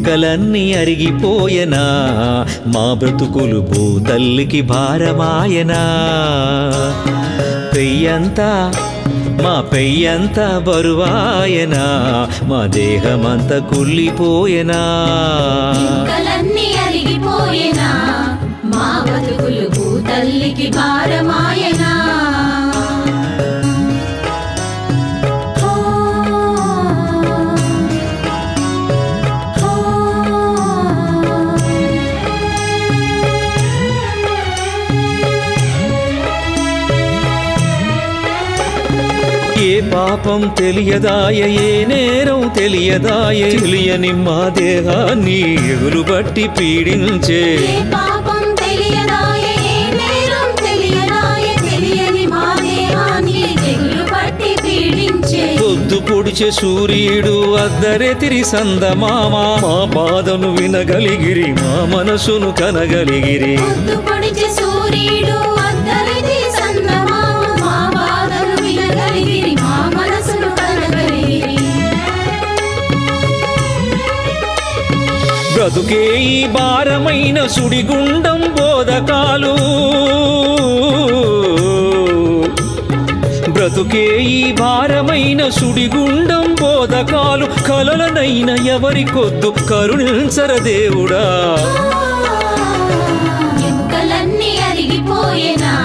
ఎముకలన్నీ అరిగిపోయెనా మా బ్రతుకులు భూతల్లికి భారమాయనా మా పెయ్యంతా బరువాయనా మా దేహమంతా కుళ్ళిపోయెనా ఎముకలన్నీ అరిగిపోయెనా మా బ్రతుకులు భూతల్లికి భారమాయనా ఏ పాపం తెలియదాయ ఏ నేరం తెలియదాయ తెలియని మా దేహాన్ని ఎగులు బట్టి పీడించే ఏ పాపం తెలియదాయ ఏ నేరం తెలియదాయ తెలియని మా దేహాన్ని ఎగులు బట్టి పీడించే పొద్దు పొడిచే సూర్యుడు అద్దరెతిరి సందమామ మా బాధను వినగలిగిరి మా మనసును కనగలిగిరి పొద్దు పొడిచే సూర్యుడు అద్దరెతిరి సందమామ మా బాధను వినగలిగిరి మా మనసును కనగలిగిరి బ్రతుకే ఈ భారమైన సుడిగుండం బోధకాలు బ్రతుకే ఈ భారమైన సుడిగుండం బోధకాలు కలలనైన ఎవరికొద్దు కరుణించర దేవుడా ఎముకలన్నీ అరిగిపోయెనా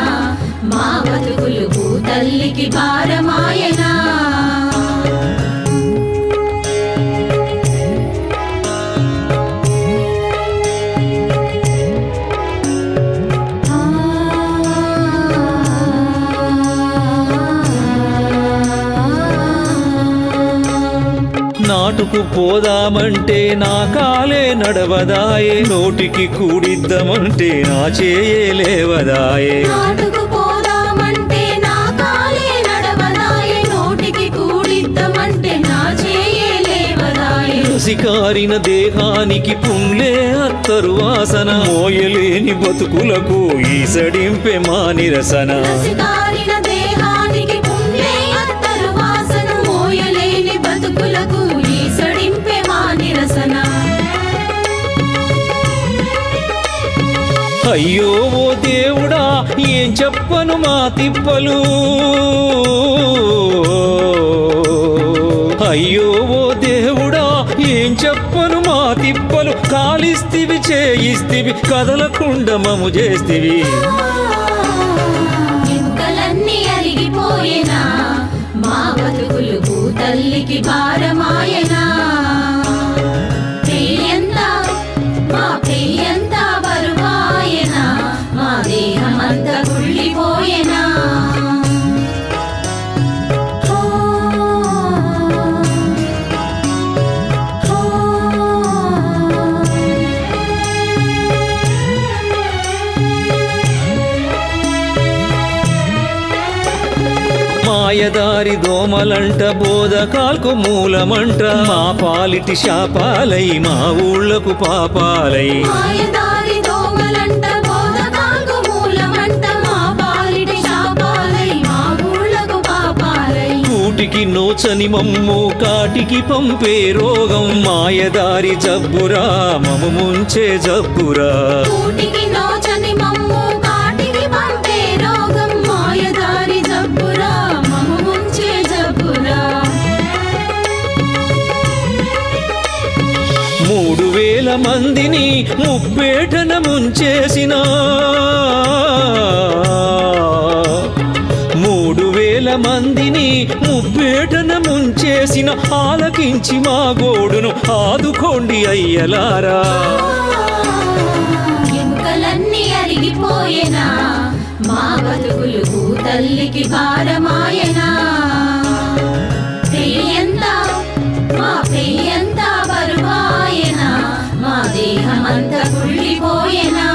మా బతుకులు భూతల్లికి భారమాయనా నాటుకు పోదామంటే నా కాలే నడవదాయే నోటికి కూడిద్దామంటే నా చేయే లేవదాయే నాటుకు పోదామంటే నా కాలే నడవదాయే నోటికి కూడిద్దామంటే నా చేయే లేవదాయే సికారిన దేహానికి పుంలే అత్తరు వాసన మోయలేని బతుకులకు ఈసడింపే మా నిరసన రసికారిన దేహానికి పుండ్లే అత్తరు వాసన మోయలేని బతుకులకు ఈసడింపే మా నిరసన అయ్యో ఓ దేవుడా ఏం చెప్పను మా తిప్పలు అయ్యో ఓ దేవుడా ఏం చెప్పను మా తిప్పలు కాలిస్తివి చేయిస్తివి కదలకుండా మము చేస్తివి ఎముకలన్నీ అరిగిపోయెనా మా బతుకులు భూతల్లికి భారమాయనా పెయ్యంతా మా పెయ్యంతా బరువాయనా మా దేహమంతా కుళ్ళిపోయెనా మాయదారి దోమలంట బోధకాల్కు మూలమంట మా పాలిటి శాపాలై మా ఊళ్ళకు పాపాలై మాయదారి దోమలంట బోధకాల్కు మూలమంట మా పాలిటి శాపాలై మా ఊళ్ళకు పాపాలై కూటికి నోచని మమ్ము కాటికి పంపే రోగం మాయదారి జబ్బురా మము ముంచే జబ్బురా కూటికి నోచని మమ్ము కాటికి పంపే రోగం మాయదారి జబ్బురా మమ్ము ముంచే జబ్బురా 3000 మందిని ముప్పేటన ముంచేసిన 3000 మందిని ముప్పేటన ముంచేసిన ఆలకించి మా గోడును ఆదుకోండి అయ్యలారా ఎముకలన్నీ అరిగిపోయెనా మా బతుకులు భూతల్లికి భారమాయనా పెయ్యంతా మా పెయ్యంతా బరువాయనా మా దేహమంతా కుళ్ళిపోయెనా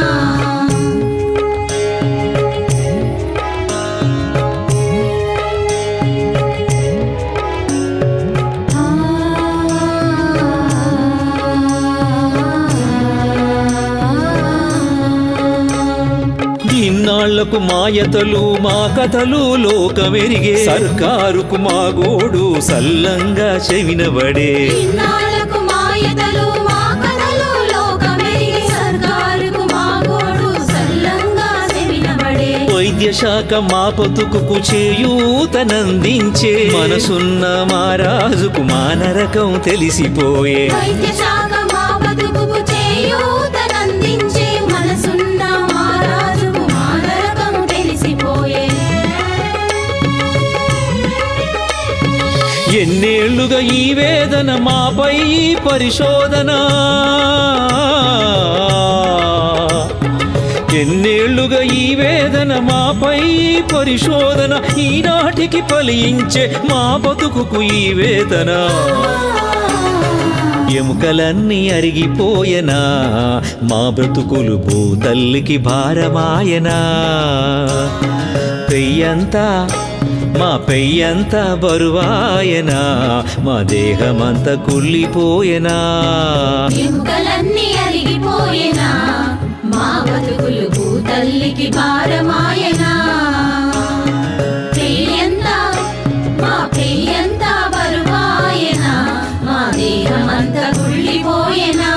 ఇన్నాళ్లకు మాయతలు మా కథలు లోకమెరిగే సర్కారుకు మా గోడు సల్లంగా చెవినబడే ఇన్నాళ్లకు మాయతలు మా కథలు వైద్యశాఖ మా బతుకుకు చేయూతనందించే మనసున్న మా రాజుకు మా నరకం తెలిసిపోయే వైద్య శాఖ మా బతుకుకు చేయూతనందించే మనసున్న మా రాజుకు మా నరకం తెలిసిపోయే ఎన్నేళ్లుగా ఈ వేదన మాపై ఈ పరిశోధన ఎన్నేళ్లుగా ఈ వేదన మాపై ఈ పరిశోధన ఈనాటికి ఫలించే మా బతుకుకు ఈ వేదన ఎముకలన్నీ అరిగిపోయెనా మా బ్రతుకులు భూతల్లికి భారమాయనా పెయ్యంతా మా పెయ్యంతా బరువాయనా మా దేహమంతా కుళ్ళిపోయెనా ఎముకలన్నీ అరిగిపోయేనా మా బతుకులు భూతల్లికి భారమాయనా పెయ్యంతా మా పెయ్యంతా బరువాయనా మా దేహమంతా కుళ్ళిపోయేనా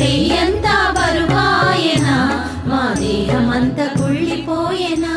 పెయ్యంతా బరువాయనా మా దేహమంతా కుళ్ళిపోయేనా